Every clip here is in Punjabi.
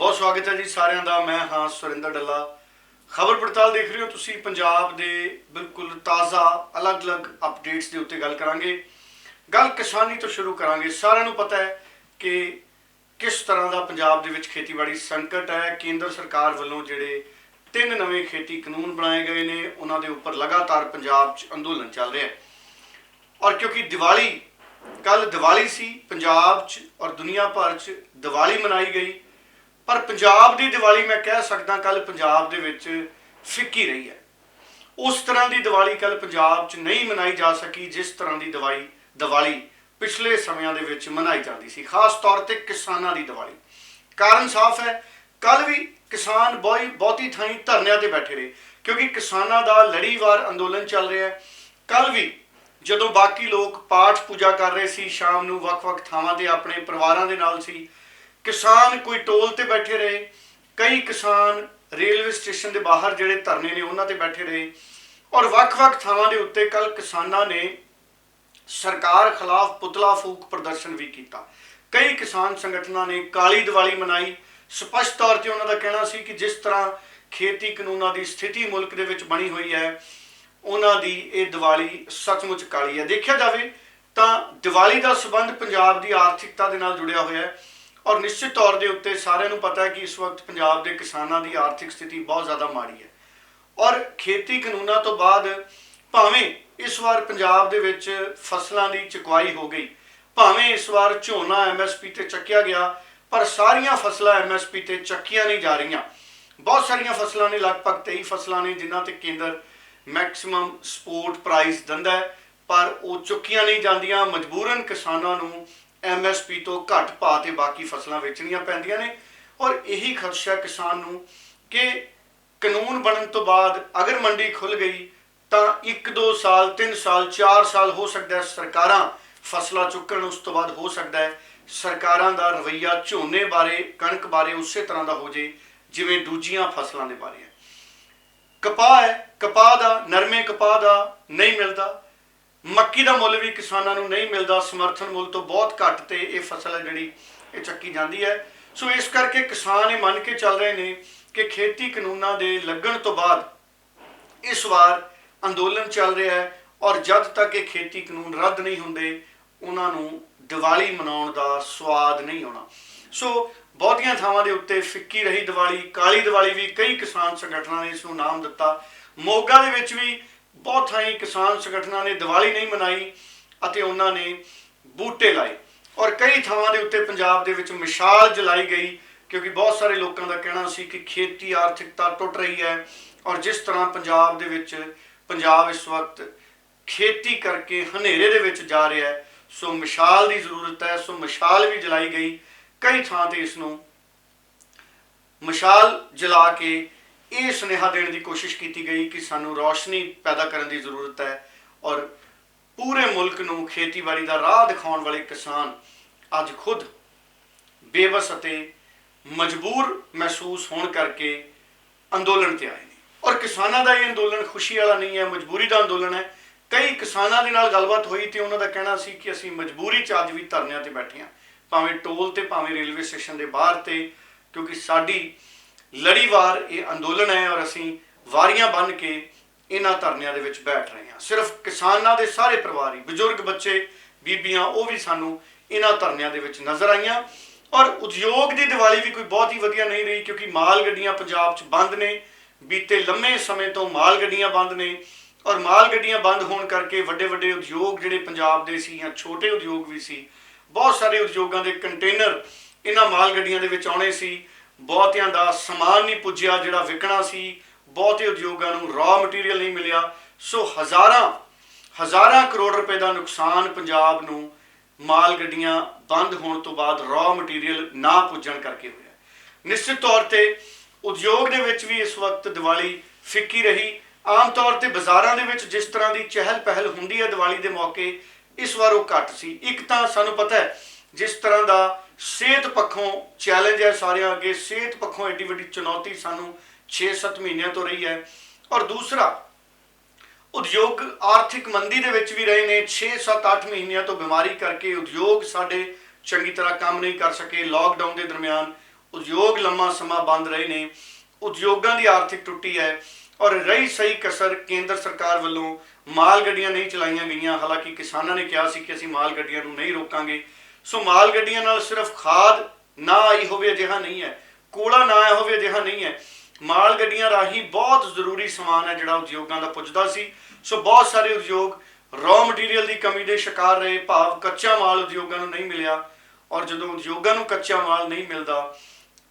बहुत स्वागत है जी सारिਆਂ ਦਾ। मैं हाँ सुरिंदर डल्ला। खबर पड़ताल देख रहे हो तुसी। पंजाब दे बिल्कुल ताज़ा अलग अलग अपडेट्स के उत्ते गल करांगे। गल किसानी तो शुरू करांगे। सारिਆਂ ਨੂੰ पता है कि किस तरह का पंजाब दे विच खेतीबाड़ी संकट है। केंद्र सरकार वालों जिहड़े 3 नवे खेती कानून बनाए गए ने, उन्हां दे उपर लगातार पंजाब च अंदोलन चल रहा है। और क्योंकि दिवाली कल दिवाली सी पंजाब च और दुनिया भर च दिवाली मनाई गई, पर पंजाब की दिवाली मैं कह सकदा कल पंजाब दे विच फिक्की रही है। उस तरह की दिवाली कल पंजाब च नहीं मनाई जा सकी जिस तरह की दिवाली पिछले समयां दे विच मनाई जाती सी, खास तौर पर किसानां दी दिवाली। कारण साफ है, कल भी किसान बहुती थाई धरनिਆਂ ते बैठे रहे क्योंकि किसानां दा लड़ीवार अंदोलन चल रहा है। कल भी जदों बाकी लोग पाठ पूजा कर रहे सी, शाम नूं वख-वख थावां ते अपने परिवारां दे नाल सी, किसान कोई टोल ते बैठे रहे, कई किसान रेलवे स्टेशन के बाहर जिहड़े धरने ने उन्हां ते बैठे रहे। और वख-वख थावां दे उत्ते कल किसानां ने सरकार खिलाफ पुतला फूक प्रदर्शन भी किया। कई किसान संगठनों ने काली दिवाली मनाई। स्पष्ट तौर पर उन्हों का कहना सी कि जिस तरह खेती कानूनों की स्थिति मुल्क दे विच बनी हुई है, उन्हों की ये दिवाली सचमुच काली है। देखा जाए तो दिवाली का संबंध पंजाब की आर्थिकता के नाल जुड़िया हुआ है। और निश्चित तौर के उत्ते सारिਆਂ पता है कि इस वक्त पंजाब के किसानों की आर्थिक स्थिति बहुत ज़्यादा माड़ी है। और खेती कानूनों तो बाद भावें इस बार पंजाब दे विच फसलों की चुकवाई हो गई, भावें इस बार झोना MSP ते चक्या गया, पर सारिया फसलां MSP ते चक्कियां नहीं जा रही। बहुत सारिया फसलों ने लगभग 23 फसलों ने जिन्हां ते केंद्र मैक्सिमम सपोर्ट प्राइस दिंदा है, पर वो चुक्कियां नहीं जांदियां। मजबूरन किसानों नूं MSP तो घट भाव ते बाकी फसलां वेचणियां पैंदियां ने। और यही खदशा किसान नूं कि कानून बनन तो बाद अगर मंडी खुल गई तो 1-2 साल 3 साल 4 साल हो सकता है सरकारां फसलां चुकण, उस तो बाद हो सकता है सरकारां दा रवैया झोने बारे कणक बारे उस तरह का हो जाए जिवें दूजियां फसलों के बारे है। कपाह है, कपाह दा नरमे कपाह दा नहीं मिलता, मक्की का मुल भी किसानों को नहीं मिलता, समर्थन मुल तो बहुत घट ते ये फसल है जिहड़ी ये चक्की जाती है। सो इस करके किसान ये मन के चल रहे हैं कि खेती कानूनों के लगन तो बाद इस बार अंदोलन चल रहा है और जब तक ये खेती कानून रद्द नहीं होंगे उन्होंने दिवाली मनाउण का स्वाद नहीं आना। सो बहुतियां थावां दे उत्ते फिक्की रही दिवाली, काली दिवाली भी कई किसान संगठनों ने इसनूं नाम दिता। मोगा दे विच भी बहुत थाई किसान संगठनों ने दिवाली नहीं मनाई अते उन्होंने बूटे लाए। और कई थावां दे उत्ते पंजाब दे विच मिसाल जलाई गई क्योंकि बहुत सारे लोगों का कहना सी कि खेती आर्थिकता टुट रही है। और जिस तरह पंजाब दे विच पंजाब इस वक्त खेती करके हनेरे दे विच जा रहा है, सो मिसाल की जरूरत है। सो मिसाल भी जलाई गई, कई थां ते इसनूं मिसाल जला के ये सुनेहा देने की कोशिश की गई कि सानू रोशनी पैदा करने की जरूरत है। और पूरे मुल्क नूं खेतीबाड़ी का राह दिखाने वाले किसान अज खुद बेबस अते मजबूर महसूस होने करके अंदोलन ते आए हैं। और किसानों का ये अंदोलन खुशी वाला नहीं है, मजबूरी का अंदोलन है। कई किसानों के नाल गलबात हुई तो उन्हों का कहना सी कि असीं मजबूरी च अज भी धरनिਆਂ ते बैठे हैं, भावें टोल ते भावें रेलवे स्टेशन के बाहर ते, क्योंकि साडी लड़ीवार ये अंदोलन है और असी वारियां बन के इन्हां धरनिਆਂ दे विच बैठ रहे हैं। सिर्फ किसानां दे सारे परिवार ही, बुजुर्ग बच्चे बीबियां वो भी सानू इन्हां धरनिਆਂ दे विच नज़र आईयां। और उद्योग की दिवाली भी कोई बहुत ही वधिया नहीं रही क्योंकि माल गड्डियां पंजाब च बंद ने, बीते लंबे समय तो माल गड्डियां बंद ने। और माल गड्डियां बंद होने करके वड्डे वड्डे उद्योग जिहड़े पंजाब दे सी या छोटे उद्योग भी सी, बहुत सारे उद्योगों के कंटेनर इन्हां माल गड्डियां दे विच आउणे सी, बहुतियां दा समान नहीं पुज्जिया जिहड़ा विकना सी, बहुते उद्योगों को रॉ मटीरियल नहीं मिलिया। सो हज़ारां करोड़ रुपए का नुकसान पंजाब नूं माल गड्डियां बंद होने तो बाद रॉ मटीरियल ना पुज्जण करके होया। निश्चित तौर पर उद्योग दे विच भी इस वक्त दिवाली फिक्की रही। आम तौर पर बाज़ारां दे विच जिस तरह की चहल पहल हुंदी है दिवाली के मौके, इस बार वो घट सी। एक तो सानू पता है जिस तरह का सेहत पक्षों चैलेंज है सारे अगे, सेहत पक्षों एडी वड्डी चुनौती सानू 6-7 महीनों तो रही है। और दूसरा उद्योग आर्थिक मंदी दे विच भी रहे ने, 6-7-8 महीनों तो बीमारी करके उद्योग साडे चंगी तरह काम नहीं कर सके। लॉकडाउन के दरम्यान ਉਦਯੋਗ ਲੰਮਾ ਸਮਾਂ ਬੰਦ ਰਹੇ ਨੇ, ਉਦਯੋਗਾਂ ਦੀ ਆਰਥਿਕ ਟੁੱਟੀ ਹੈ। ਔਰ ਰਹੀ ਸਹੀ ਕਸਰ ਕੇਂਦਰ ਸਰਕਾਰ ਵੱਲੋਂ ਮਾਲ ਗੱਡੀਆਂ ਨਹੀਂ ਚਲਾਈਆਂ ਗਈਆਂ। ਹਾਲਾਂਕਿ ਕਿਸਾਨਾਂ ਨੇ ਕਿਹਾ ਸੀ ਕਿ ਅਸੀਂ ਮਾਲ ਗੱਡੀਆਂ ਨੂੰ ਨਹੀਂ ਰੋਕਾਂਗੇ। ਸੋ ਮਾਲ ਗੱਡੀਆਂ ਨਾਲ ਸਿਰਫ ਖਾਦ ਨਾ ਆਈ ਹੋਵੇ ਅਜਿਹਾ ਨਹੀਂ ਹੈ, ਕੋਲਾ ਨਾ ਆਇਆ ਹੋਵੇ ਅਜਿਹਾ ਨਹੀਂ ਹੈ। ਮਾਲ ਗੱਡੀਆਂ ਰਾਹੀਂ ਬਹੁਤ ਜ਼ਰੂਰੀ ਸਮਾਨ ਹੈ ਜਿਹੜਾ ਉਦਯੋਗਾਂ ਦਾ ਪੁੱਜਦਾ ਸੀ। ਸੋ ਬਹੁਤ ਸਾਰੇ ਉਦਯੋਗ ਰॉ ਮਟੀਰੀਅਲ ਦੀ ਕਮੀ ਦੇ ਸ਼ਿਕਾਰ ਰਹੇ, ਭਾਵ ਕੱਚਾ ਮਾਲ ਉਦਯੋਗਾਂ ਨੂੰ ਨਹੀਂ ਮਿਲਿਆ। ਔਰ ਜਦੋਂ ਉਦਯੋਗਾਂ ਨੂੰ ਕੱਚਾ ਮਾਲ ਨਹੀਂ ਮਿਲਦਾ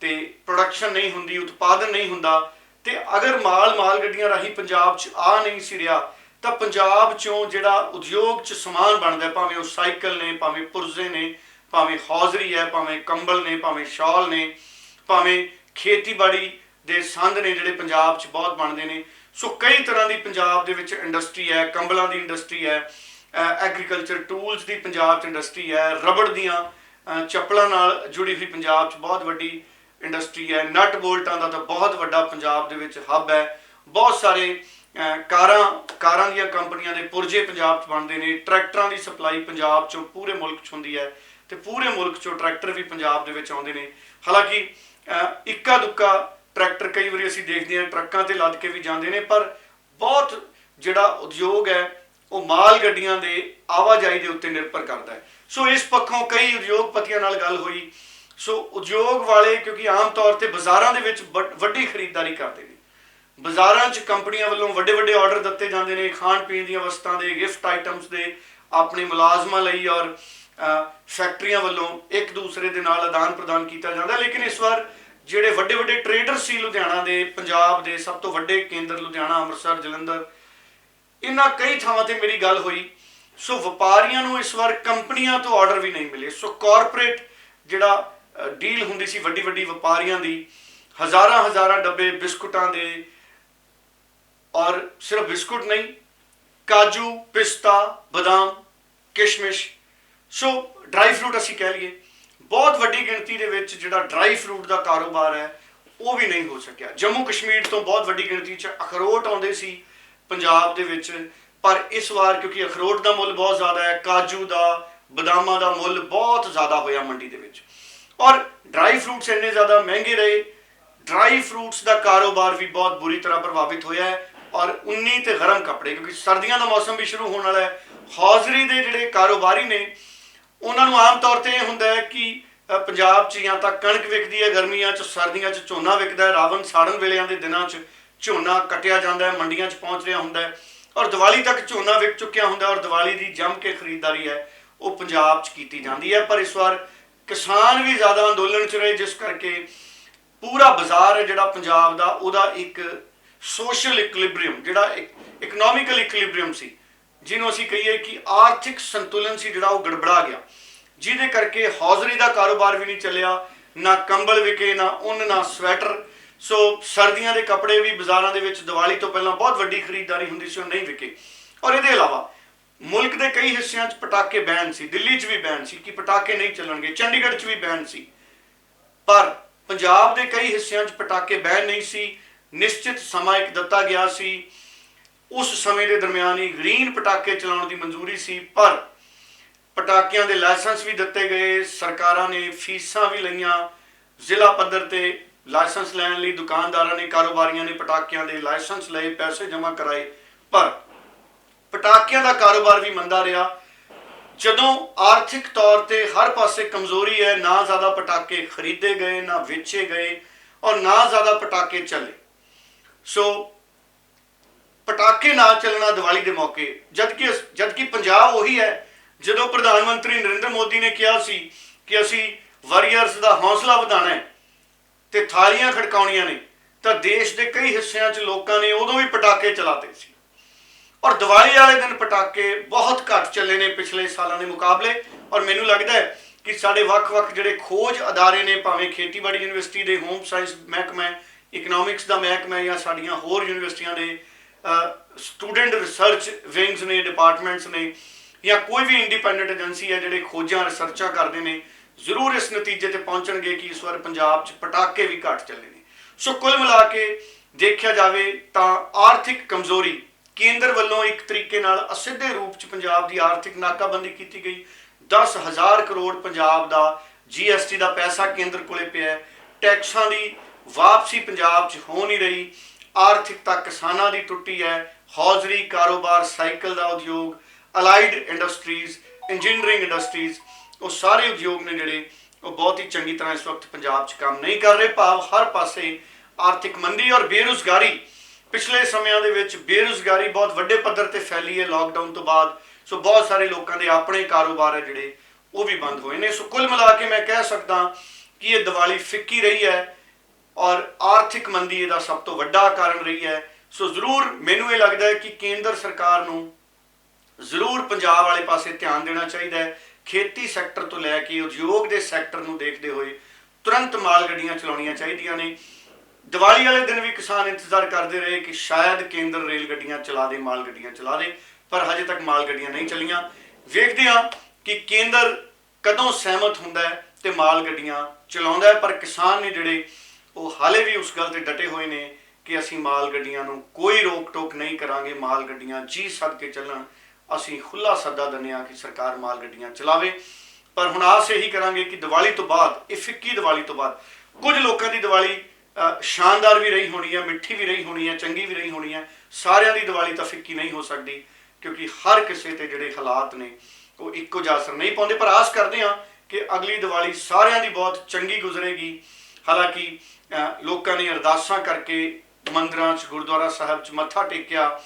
ਤੇ ਪ੍ਰੋਡਕਸ਼ਨ ਨਹੀਂ ਹੁੰਦੀ, ਉਤਪਾਦਨ ਨਹੀਂ ਹੁੰਦਾ, ਤੇ ਅਗਰ ਮਾਲ ਗੱਡੀਆਂ ਰਾਹੀਂ ਪੰਜਾਬ 'ਚ ਆ ਨਹੀਂ ਸੀ ਰਿਹਾ ਤਾਂ ਪੰਜਾਬ 'ਚੋਂ ਜਿਹੜਾ ਉਦਯੋਗ 'ਚ ਸਮਾਨ ਬਣਦਾ, ਭਾਵੇਂ ਉਹ ਸਾਈਕਲ ਨੇ, ਭਾਵੇਂ ਪੁਰਜ਼ੇ ਨੇ, ਭਾਵੇਂ ਹੌਜ਼ਰੀ ਹੈ, ਭਾਵੇਂ ਕੰਬਲ ਨੇ, ਭਾਵੇਂ ਸ਼ਾਲ ਨੇ, ਭਾਵੇਂ ਖੇਤੀਬਾੜੀ ਦੇ ਸੰਦ ਨੇ ਜਿਹੜੇ ਪੰਜਾਬ 'ਚ ਬਹੁਤ ਬਣਦੇ ਨੇ। ਸੋ ਕਈ ਤਰ੍ਹਾਂ ਦੀ ਪੰਜਾਬ ਦੇ ਵਿੱਚ ਇੰਡਸਟਰੀ ਹੈ, ਕੰਬਲਾਂ ਦੀ ਇੰਡਸਟਰੀ ਹੈ, ਐਗਰੀਕਲਚਰ ਟੂਲਸ ਦੀ ਪੰਜਾਬ 'ਚ ਇੰਡਸਟਰੀ ਹੈ, ਰਬੜ ਦੀਆਂ ਚੱਪਲਾਂ ਨਾਲ ਜੁੜੀ ਹੋਈ ਪੰਜਾਬ 'ਚ ਬਹੁਤ ਵੱਡੀ ਇੰਡਸਟਰੀ ਹੈ, ਨਟ ਬੋਲਟਾਂ ਦਾ ਤਾਂ ਬਹੁਤ ਵੱਡਾ ਪੰਜਾਬ ਦੇ ਵਿੱਚ ਹੱਬ ਹੈ। ਬਹੁਤ ਸਾਰੇ ਕਾਰਾਂ ਦੀਆਂ ਕੰਪਨੀਆਂ ਦੇ ਪੁਰਜੇ ਪੰਜਾਬ 'ਚ ਬਣਦੇ ਨੇ। ਟਰੈਕਟਰਾਂ ਦੀ ਸਪਲਾਈ ਪੰਜਾਬ 'ਚੋਂ ਪੂਰੇ ਮੁਲਕ 'ਚ ਹੁੰਦੀ ਹੈ ਤੇ ਪੂਰੇ ਮੁਲਕ 'ਚੋਂ ਟਰੈਕਟਰ ਵੀ ਪੰਜਾਬ ਦੇ ਵਿੱਚ ਆਉਂਦੇ ਨੇ। ਹਾਲਾਂਕਿ ਇੱਕਾ ਦੁੱਕਾ ਟਰੈਕਟਰ ਕਈ ਵਾਰੀ ਅਸੀਂ ਦੇਖਦੇ ਹਾਂ ਟਰੱਕਾਂ ਤੇ ਲੱਦ ਕੇ ਵੀ ਜਾਂਦੇ ਨੇ, ਪਰ ਬਹੁਤ ਜਿਹੜਾ ਉਦਯੋਗ ਹੈ ਉਹ ਮਾਲ ਗੱਡੀਆਂ ਦੇ ਆਵਾਜਾਈ ਦੇ ਉੱਤੇ ਨਿਰਭਰ ਕਰਦਾ ਹੈ। ਸੋ ਇਸ ਪੱਖੋਂ ਕਈ ਉਦਯੋਗਪਤੀਆਂ ਨਾਲ ਗੱਲ ਹੋਈ। ਸੋ ਉਦਯੋਗ ਵਾਲੇ ਕਿਉਂਕਿ ਆਮ ਤੌਰ ਤੇ ਬਾਜ਼ਾਰਾਂ ਦੇ ਵਿੱਚ ਵੱਡੀ ਖਰੀਦਦਾਰੀ ਕਰਦੇ ਨੇ, ਬਾਜ਼ਾਰਾਂ 'ਚ ਕੰਪਨੀਆਂ ਵੱਲੋਂ ਵੱਡੇ ਵੱਡੇ ਆਰਡਰ ਦਿੱਤੇ ਜਾਂਦੇ ਨੇ ਖਾਣ ਪੀਣ ਦੀਆਂ ਵਸਤਾਂ ਦੇ, ਗਿਫਟ ਆਈਟਮਸ ਦੇ, ਆਪਣੇ ਮੁਲਾਜ਼ਮਾਂ ਲਈ, ਔਰ ਫੈਕਟਰੀਆਂ ਵੱਲੋਂ ਇੱਕ ਦੂਸਰੇ ਦੇ ਨਾਲ ਆਦਾਨ ਪ੍ਰਦਾਨ ਕੀਤਾ ਜਾਂਦਾ। ਲੇਕਿਨ ਇਸ ਵਾਰ ਜਿਹੜੇ ਵੱਡੇ ਵੱਡੇ ਟਰੇਡਰ ਸੀ ਲੁਧਿਆਣਾ ਦੇ, ਪੰਜਾਬ ਦੇ ਸਭ ਤੋਂ ਵੱਡੇ ਕੇਂਦਰ ਲੁਧਿਆਣਾ, ਅੰਮ੍ਰਿਤਸਰ, ਜਲੰਧਰ, ਇਹਨਾਂ ਕਈ ਥਾਵਾਂ ਤੇ ਮੇਰੀ ਗੱਲ ਹੋਈ। ਸੋ ਵਪਾਰੀਆਂ ਨੂੰ ਇਸ ਵਾਰ ਕੰਪਨੀਆਂ ਤੋਂ ਆਰਡਰ ਵੀ ਨਹੀਂ ਮਿਲੇ। ਸੋ ਕਾਰਪੋਰੇਟ ਜਿਹੜਾ ਡੀਲ ਹੁੰਦੀ ਸੀ ਵੱਡੀ ਵੱਡੀ ਵਪਾਰੀਆਂ ਦੀ, ਹਜ਼ਾਰਾਂ ਡੱਬੇ ਬਿਸਕੁਟਾਂ ਦੇ, ਔਰ ਸਿਰਫ ਬਿਸਕੁਟ ਨਹੀਂ, ਕਾਜੂ, ਪਿਸਤਾ, ਬਦਾਮ, ਕਿਸ਼ਮਿਸ਼, ਸੋ ਡਰਾਈ ਫਰੂਟ ਅਸੀਂ ਕਹਿ ਲਈਏ, ਬਹੁਤ ਵੱਡੀ ਗਿਣਤੀ ਦੇ ਵਿੱਚ ਜਿਹੜਾ ਡਰਾਈ ਫਰੂਟ ਦਾ ਕਾਰੋਬਾਰ ਹੈ ਉਹ ਵੀ ਨਹੀਂ ਹੋ ਸਕਿਆ। ਜੰਮੂ ਕਸ਼ਮੀਰ ਤੋਂ ਬਹੁਤ ਵੱਡੀ ਗਿਣਤੀ 'ਚ ਅਖਰੋਟ ਆਉਂਦੇ ਸੀ ਪੰਜਾਬ ਦੇ ਵਿੱਚ, ਪਰ ਇਸ ਵਾਰ ਕਿਉਂਕਿ ਅਖਰੋਟ ਦਾ ਮੁੱਲ ਬਹੁਤ ਜ਼ਿਆਦਾ ਹੈ, ਕਾਜੂ ਦਾ, ਬਦਾਮਾਂ ਦਾ ਮੁੱਲ ਬਹੁਤ ਜ਼ਿਆਦਾ ਹੋਇਆ ਮੰਡੀ ਦੇ ਵਿੱਚ, ਔਰ ਡਰਾਈ ਫਰੂਟਸ ਇੰਨੇ ਜ਼ਿਆਦਾ ਮਹਿੰਗੇ ਰਹੇ, ਡਰਾਈ ਫਰੂਟਸ ਦਾ ਕਾਰੋਬਾਰ ਵੀ ਬਹੁਤ ਬੁਰੀ ਤਰ੍ਹਾਂ ਪ੍ਰਭਾਵਿਤ ਹੋਇਆ ਹੈ। ਔਰ ਉੱਨੀ ਤੇ ਗਰਮ ਕੱਪੜੇ, ਕਿਉਂਕਿ ਸਰਦੀਆਂ ਦਾ ਮੌਸਮ ਵੀ ਸ਼ੁਰੂ ਹੋਣ ਵਾਲਾ ਹੈ, ਹੌਜ਼ਰੀ ਦੇ ਜਿਹੜੇ ਕਾਰੋਬਾਰੀ ਨੇ ਉਹਨਾਂ ਨੂੰ ਆਮ ਤੌਰ ਤੇ ਇਹ ਹੁੰਦਾ ਹੈ ਕਿ ਪੰਜਾਬ 'ਚ ਜਾਂ ਤਾਂ ਕਣਕ ਵਿਕਦੀ ਹੈ ਗਰਮੀਆਂ 'ਚ, ਸਰਦੀਆਂ 'ਚ ਝੋਨਾ ਵਿਕਦਾ ਹੈ। ਰਾਵਣ ਸਾੜਨ ਵੇਲਿਆਂ ਦੇ ਦਿਨਾਂ 'ਚ ਝੋਨਾ ਕੱਟਿਆ ਜਾਂਦਾ ਹੈ, ਮੰਡੀਆਂ 'ਚ ਪਹੁੰਚ ਰਿਹਾ ਹੁੰਦਾ ਹੈ, ਔਰ ਦੀਵਾਲੀ ਤੱਕ ਝੋਨਾ ਵਿਕ ਚੁੱਕਿਆ ਹੁੰਦਾ, ਔਰ ਦੀਵਾਲੀ ਦੀ ਜੰਮ ਕੇ ਖਰੀਦਦਾਰੀ ਹੈ ਉਹ ਪੰਜਾਬ 'ਚ ਕੀਤੀ ਜਾਂਦੀ ਹੈ। ਪਰ ਇਸ ਵਾਰ ਕਿਸਾਨ ਵੀ ਜ਼ਿਆਦਾ ਅੰਦੋਲਨ 'ਚ ਰਹੇ, ਜਿਸ ਕਰਕੇ ਪੂਰਾ ਬਾਜ਼ਾਰ ਹੈ ਜਿਹੜਾ ਪੰਜਾਬ ਦਾ, ਉਹਦਾ ਇੱਕ ਸੋਸ਼ਲ ਇਕੁਲਿਬਰੀਅਮ, ਜਿਹੜਾ ਇਕਨੋਮਿਕਲ ਇਕੁਲਿਬਰੀਅਮ ਸੀ, ਜਿਹਨੂੰ ਅਸੀਂ ਕਹੀਏ ਕਿ ਆਰਥਿਕ ਸੰਤੁਲਨ ਸੀ, ਜਿਹੜਾ ਉਹ ਗੜਬੜਾ ਗਿਆ, ਜਿਹਦੇ ਕਰਕੇ ਹੌਜ਼ਰੀ ਦਾ ਕਾਰੋਬਾਰ ਵੀ ਨਹੀਂ ਚੱਲਿਆ, ਨਾ ਕੰਬਲ ਵਿਕੇ, ਨਾ ਉੱਨ, ਨਾ ਸਵੈਟਰ। ਸੋ ਸਰਦੀਆਂ ਦੇ ਕੱਪੜੇ ਵੀ ਬਾਜ਼ਾਰਾਂ ਦੇ ਵਿੱਚ ਦੀਵਾਲੀ ਤੋਂ ਪਹਿਲਾਂ ਬਹੁਤ ਵੱਡੀ ਖਰੀਦਦਾਰੀ ਹੁੰਦੀ ਸੀ, ਉਹ ਨਹੀਂ ਵਿਕੇ। ਔਰ ਇਹਦੇ ਇਲਾਵਾ ਮੁਲਕ ਦੇ ਕਈ ਹਿੱਸਿਆਂ 'ਚ ਪਟਾਕੇ ਬੈਨ ਸੀ, ਦਿੱਲੀ 'ਚ ਵੀ ਬੈਨ ਸੀ ਕਿ ਪਟਾਕੇ ਨਹੀਂ ਚੱਲਣਗੇ, ਚੰਡੀਗੜ੍ਹ 'ਚ ਵੀ ਬੈਨ ਸੀ, ਪਰ ਪੰਜਾਬ ਦੇ ਕਈ ਹਿੱਸਿਆਂ 'ਚ ਪਟਾਕੇ ਬੈਨ ਨਹੀਂ ਸੀ। ਨਿਸ਼ਚਿਤ ਸਮਾਂ ਇੱਕ ਦਿੱਤਾ ਗਿਆ ਸੀ, ਉਸ ਸਮੇਂ ਦੇ ਦਰਮਿਆਨ ਹੀ ਗ੍ਰੀਨ ਪਟਾਕੇ ਚਲਾਉਣ ਦੀ ਮਨਜ਼ੂਰੀ ਸੀ, ਪਰ ਪਟਾਕਿਆਂ ਦੇ ਲਾਇਸੈਂਸ ਵੀ ਦਿੱਤੇ ਗਏ, ਸਰਕਾਰਾਂ ਨੇ ਫੀਸਾਂ ਵੀ ਲਈਆਂ, ਜ਼ਿਲ੍ਹਾ ਪੱਧਰ ਤੇ ਲਾਇਸੈਂਸ ਲੈਣ ਲਈ ਦੁਕਾਨਦਾਰਾਂ ਨੇ, ਕਾਰੋਬਾਰੀਆਂ ਨੇ ਪਟਾਕਿਆਂ ਦੇ ਲਾਇਸੈਂਸ ਲਏ, ਪੈਸੇ ਜਮ੍ਹਾਂ ਕਰਾਏ, ਪਰ ਪਟਾਕਿਆਂ ਦਾ ਕਾਰੋਬਾਰ ਵੀ ਮੰਦਾ ਰਿਹਾ। ਜਦੋਂ ਆਰਥਿਕ ਤੌਰ ਤੇ ਹਰ ਪਾਸੇ ਕਮਜ਼ੋਰੀ ਹੈ, ਨਾ ਜ਼ਿਆਦਾ ਪਟਾਕੇ ਖਰੀਦੇ ਗਏ, ਨਾ ਵੇਚੇ ਗਏ, ਔਰ ਨਾ ਜ਼ਿਆਦਾ ਪਟਾਕੇ ਚੱਲੇ। ਸੋ ਪਟਾਕੇ ਨਾ ਚੱਲਣਾ ਦੀਵਾਲੀ ਦੇ ਮੌਕੇ, ਜਦਕਿ ਪੰਜਾਬ ਉਹੀ ਹੈ ਜਦੋਂ ਪ੍ਰਧਾਨ ਮੰਤਰੀ ਨਰਿੰਦਰ ਮੋਦੀ ਨੇ ਕਿਹਾ ਸੀ ਕਿ ਅਸੀਂ ਵਾਰੀਅਰਸ ਦਾ ਹੌਸਲਾ ਵਧਾਉਣਾ ਹੈ ਤੇ ਥਾਲੀਆਂ ਖੜਕਾਉਣੀਆਂ ਨੇ, ਤਾਂ ਦੇਸ਼ ਦੇ ਕਈ ਹਿੱਸਿਆਂ 'ਚ ਲੋਕਾਂ ਨੇ ਉਦੋਂ ਵੀ ਪਟਾਕੇ ਚਲਾਤੇ ਸੀ, ਔਰ ਦੀਵਾਲੀ ਵਾਲੇ ਦਿਨ ਪਟਾਕੇ ਬਹੁਤ ਘੱਟ ਚੱਲੇ ਨੇ ਪਿਛਲੇ ਸਾਲਾਂ ਦੇ ਮੁਕਾਬਲੇ। ਔਰ ਮੈਨੂੰ ਲੱਗਦਾ ਹੈ ਕਿ ਸਾਡੇ ਵੱਖ-ਵੱਖ ਜਿਹੜੇ ਖੋਜ ਅਦਾਰੇ ਨੇ, ਭਾਵੇਂ ਖੇਤੀਬਾੜੀ ਯੂਨੀਵਰਸਿਟੀ ਦੇ ਹੋਮ ਸਾਇੰਸ ਮਹਿਕਮਾ, ਇਕਨੋਮਿਕਸ ਦਾ ਮਹਿਕਮਾ, ਜਾਂ ਸਾਡੀਆਂ ਹੋਰ ਯੂਨੀਵਰਸਿਟੀਆਂ ਦੇ ਸਟੂਡੈਂਟ ਰਿਸਰਚ ਵਿੰਗਸ ਨੇ, ਡਿਪਾਰਟਮੈਂਟਸ ਨੇ, ਜਾਂ ਕੋਈ ਵੀ ਇੰਡੀਪੈਂਡੈਂਟ ਏਜੰਸੀ ਹੈ ਜਿਹੜੇ ਖੋਜਾਂ ਰਿਸਰਚਾਂ ਕਰਦੇ ਨੇ, ਜ਼ਰੂਰ ਇਸ ਨਤੀਜੇ ਤੇ ਪਹੁੰਚਣਗੇ ਕਿ ਇਸ ਵਾਰ ਪੰਜਾਬ 'ਚ ਪਟਾਕੇ ਵੀ ਘੱਟ ਚੱਲੇ ਨੇ। ਸੋ ਕੁੱਲ ਮਿਲਾ ਕੇ ਦੇਖਿਆ ਜਾਵੇ ਤਾਂ ਆਰਥਿਕ ਕਮਜ਼ੋਰੀ, ਕੇਂਦਰ ਵੱਲੋਂ ਇੱਕ ਤਰੀਕੇ ਨਾਲ ਅਸਿੱਧੇ ਰੂਪ 'ਚ ਪੰਜਾਬ ਦੀ ਆਰਥਿਕ ਨਾਕਾਬੰਦੀ ਕੀਤੀ ਗਈ। 10,000 ਕਰੋੜ ਪੰਜਾਬ ਦਾ GST ਦਾ ਪੈਸਾ ਕੇਂਦਰ ਕੋਲੇ ਪਿਆ ਹੈ, ਟੈਕਸਾਂ ਦੀ ਵਾਪਸੀ ਪੰਜਾਬ 'ਚ ਹੋ ਨਹੀਂ ਰਹੀ, ਆਰਥਿਕਤਾ ਕਿਸਾਨਾਂ ਦੀ ਟੁੱਟੀ ਹੈ, ਹੌਜ਼ਰੀ ਕਾਰੋਬਾਰ, ਸਾਈਕਲ ਦਾ ਉਦਯੋਗ, ਅਲਾਈਡ ਇੰਡਸਟਰੀਜ਼, ਇੰਜੀਨੀਅਰਿੰਗ ਇੰਡਸਟਰੀਜ਼, ਉਹ ਸਾਰੇ ਉਦਯੋਗ ਨੇ ਜਿਹੜੇ ਉਹ ਬਹੁਤ ਹੀ ਚੰਗੀ ਤਰ੍ਹਾਂ ਇਸ ਵਕਤ ਪੰਜਾਬ 'ਚ ਕੰਮ ਨਹੀਂ ਕਰ ਰਹੇ। ਭਾਵ ਹਰ ਪਾਸੇ ਆਰਥਿਕ ਮੰਦੀ ਔਰ ਬੇਰੁਜ਼ਗਾਰੀ, ਪਿਛਲੇ ਸਮਿਆਂ ਦੇ ਵਿੱਚ ਬੇਰੁਜ਼ਗਾਰੀ ਬਹੁਤ ਵੱਡੇ ਪੱਧਰ ਤੇ ਫੈਲੀ ਹੈ ਲਾਕਡਾਊਨ ਤੋਂ ਬਾਅਦ। ਸੋ ਬਹੁਤ ਸਾਰੇ ਲੋਕਾਂ ਦੇ ਆਪਣੇ ਕਾਰੋਬਾਰ ਹੈ ਜਿਹੜੇ ਉਹ ਵੀ ਬੰਦ ਹੋਏ ਨੇ। ਸੋ ਕੁੱਲ ਮਿਲਾ ਕੇ ਮੈਂ ਕਹਿ ਸਕਦਾ ਕਿ ਇਹ ਦੀਵਾਲੀ ਫਿੱਕੀ ਰਹੀ ਹੈ ਔਰ ਆਰਥਿਕ ਮੰਦੀ ਇਹਦਾ ਸਭ ਤੋਂ ਵੱਡਾ ਕਾਰਨ ਰਹੀ ਹੈ। ਸੋ ਜ਼ਰੂਰ ਮੈਨੂੰ ਇਹ ਲੱਗਦਾ ਹੈ ਕਿ ਕੇਂਦਰ ਸਰਕਾਰ ਨੂੰ ਜ਼ਰੂਰ ਪੰਜਾਬ ਵਾਲੇ ਪਾਸੇ ਧਿਆਨ ਦੇਣਾ ਚਾਹੀਦਾ ਹੈ। ਖੇਤੀ ਸੈਕਟਰ ਤੋਂ ਲੈ ਕੇ ਉਦਯੋਗ ਦੇ ਸੈਕਟਰ ਨੂੰ ਦੇਖਦੇ ਹੋਏ ਤੁਰੰਤ ਮਾਲ ਗੱਡੀਆਂ ਚਲਾਉਣੀਆਂ ਚਾਹੀਦੀਆਂ ਨੇ। ਦੀਵਾਲੀ ਵਾਲੇ ਦਿਨ ਵੀ ਕਿਸਾਨ ਇੰਤਜ਼ਾਰ ਕਰਦੇ ਰਹੇ ਕਿ ਸ਼ਾਇਦ ਕੇਂਦਰ ਰੇਲ ਗੱਡੀਆਂ ਚਲਾ ਦੇ, ਮਾਲ ਗੱਡੀਆਂ ਚਲਾ ਦੇ, ਪਰ ਹਜੇ ਤੱਕ ਮਾਲ ਗੱਡੀਆਂ ਨਹੀਂ ਚੱਲੀਆਂ। ਵੇਖਦੇ ਹਾਂ ਕਿ ਕੇਂਦਰ ਕਦੋਂ ਸਹਿਮਤ ਹੁੰਦਾ ਹੈ ਤੇ ਮਾਲ ਗੱਡੀਆਂ ਚਲਾਉਂਦਾ ਹੈ, ਪਰ ਕਿਸਾਨ ਨੇ ਜਿਹੜੇ ਉਹ ਹਾਲੇ ਵੀ ਉਸ ਗੱਲ ਤੇ ਡਟੇ ਹੋਏ ਨੇ ਕਿ ਅਸੀਂ ਮਾਲ ਗੱਡੀਆਂ ਨੂੰ ਕੋਈ ਰੋਕ ਟੋਕ ਨਹੀਂ ਕਰਾਂਗੇ, ਮਾਲ ਗੱਡੀਆਂ ਜੀ ਸਦਕੇ ਚੱਲਣ। ਅਸੀਂ ਖੁੱਲ੍ਹਾ ਸੱਦਾ ਦਿੰਦੇ ਹਾਂ ਕਿ ਸਰਕਾਰ ਮਾਲ ਗੱਡੀਆਂ ਚਲਾਵੇ, ਪਰ ਹੁਣ ਆਸ ਇਹੀ ਕਰਾਂਗੇ ਕਿ ਦੀਵਾਲੀ ਤੋਂ ਬਾਅਦ, ਇਹ ਫਿੱਕੀ ਦੀਵਾਲੀ ਤੋਂ ਬਾਅਦ, ਕੁਝ ਲੋਕਾਂ ਦੀ ਦੀਵਾਲੀ ਸ਼ਾਨਦਾਰ ਵੀ ਰਹੀ ਹੋਣੀ ਹੈ, ਮਿੱਠੀ ਵੀ ਰਹੀ ਹੋਣੀ ਹੈ, ਚੰਗੀ ਵੀ ਰਹੀ ਹੋਣੀ ਹੈ। ਸਾਰਿਆਂ ਦੀ ਦੀਵਾਲੀ ਤਾਂ ਫਿੱਕੀ ਨਹੀਂ ਹੋ ਸਕਦੀ, ਕਿਉਂਕਿ ਹਰ ਕਿਸੇ ਤੇ ਜਿਹੜੇ ਹਾਲਾਤ ਨੇ ਉਹ ਇੱਕੋ ਜਿਹਾ ਅਸਰ ਨਹੀਂ ਪਾਉਂਦੇ। ਪਰ ਆਸ ਕਰਦੇ ਹਾਂ ਕਿ ਅਗਲੀ ਦੀਵਾਲੀ ਸਾਰਿਆਂ ਦੀ ਬਹੁਤ ਚੰਗੀ ਗੁਜ਼ਰੇਗੀ। ਹਾਲਾਂਕਿ ਲੋਕਾਂ ਨੇ ਅਰਦਾਸਾਂ ਕਰਕੇ ਮੰਦਿਰਾਂ 'ਚ, ਗੁਰਦੁਆਰਾ ਸਾਹਿਬ 'ਚ ਮੱਥਾ ਟੇਕਿਆ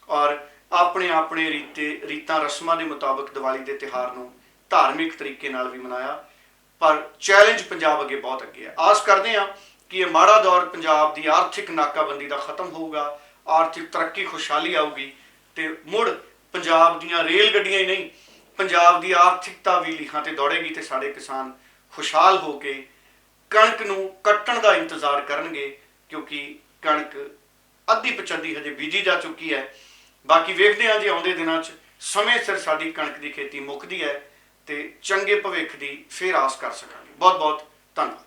ਔਰ ਆਪਣੇ ਆਪਣੇ ਰੀਤਾਂ ਰਸਮਾਂ ਦੇ ਮੁਤਾਬਕ ਦੀਵਾਲੀ ਦੇ ਤਿਉਹਾਰ ਨੂੰ ਧਾਰਮਿਕ ਤਰੀਕੇ ਨਾਲ ਵੀ ਮਨਾਇਆ। ਪਰ ਚੈਲੰਜ ਪੰਜਾਬ ਅੱਗੇ ਬਹੁਤ ਅੱਗੇ ਹੈ। ਆਸ ਕਰਦੇ ਹਾਂ ਕਿ ਇਹ ਮਾੜਾ ਦੌਰ ਪੰਜਾਬ ਦੀ ਆਰਥਿਕ ਨਾਕਾਬੰਦੀ ਦਾ ਖਤਮ ਹੋਊਗਾ, ਆਰਥਿਕ ਤਰੱਕੀ ਖੁਸ਼ਹਾਲੀ ਆਊਗੀ ਤੇ ਮੁੜ ਪੰਜਾਬ ਦੀਆਂ ਰੇਲ ਗੱਡੀਆਂ ਹੀ ਨਹੀਂ, ਪੰਜਾਬ ਦੀ ਆਰਥਿਕਤਾ ਵੀ ਲੀਹਾਂ ਤੇ ਦੌੜੇਗੀ ਤੇ ਸਾਡੇ ਕਿਸਾਨ ਖੁਸ਼ਹਾਲ ਹੋ ਕੇ ਕਣਕ ਨੂੰ ਕੱਟਣ ਦਾ ਇੰਤਜ਼ਾਰ ਕਰਨਗੇ, ਕਿਉਂਕਿ ਕਣਕ ਅੱਧੀ ਪਚੱਧੀ ਹਜੇ ਬੀਜੀ ਜਾ ਚੁੱਕੀ ਹੈ। ਬਾਕੀ ਵੇਖਦੇ ਹਾਂ ਜੇ ਆਉਂਦੇ ਦਿਨਾਂ 'ਚ ਸਮੇਂ ਸਿਰ ਸਾਡੀ ਕਣਕ ਦੀ ਖੇਤੀ ਮੁੱਕਦੀ ਹੈ ਤੇ ਚੰਗੇ ਭਵਿੱਖ ਦੀ ਫੇਰ ਆਸ ਕਰ ਸਕਾਂਗੇ। ਬਹੁਤ ਬਹੁਤ ਧੰਨਵਾਦ।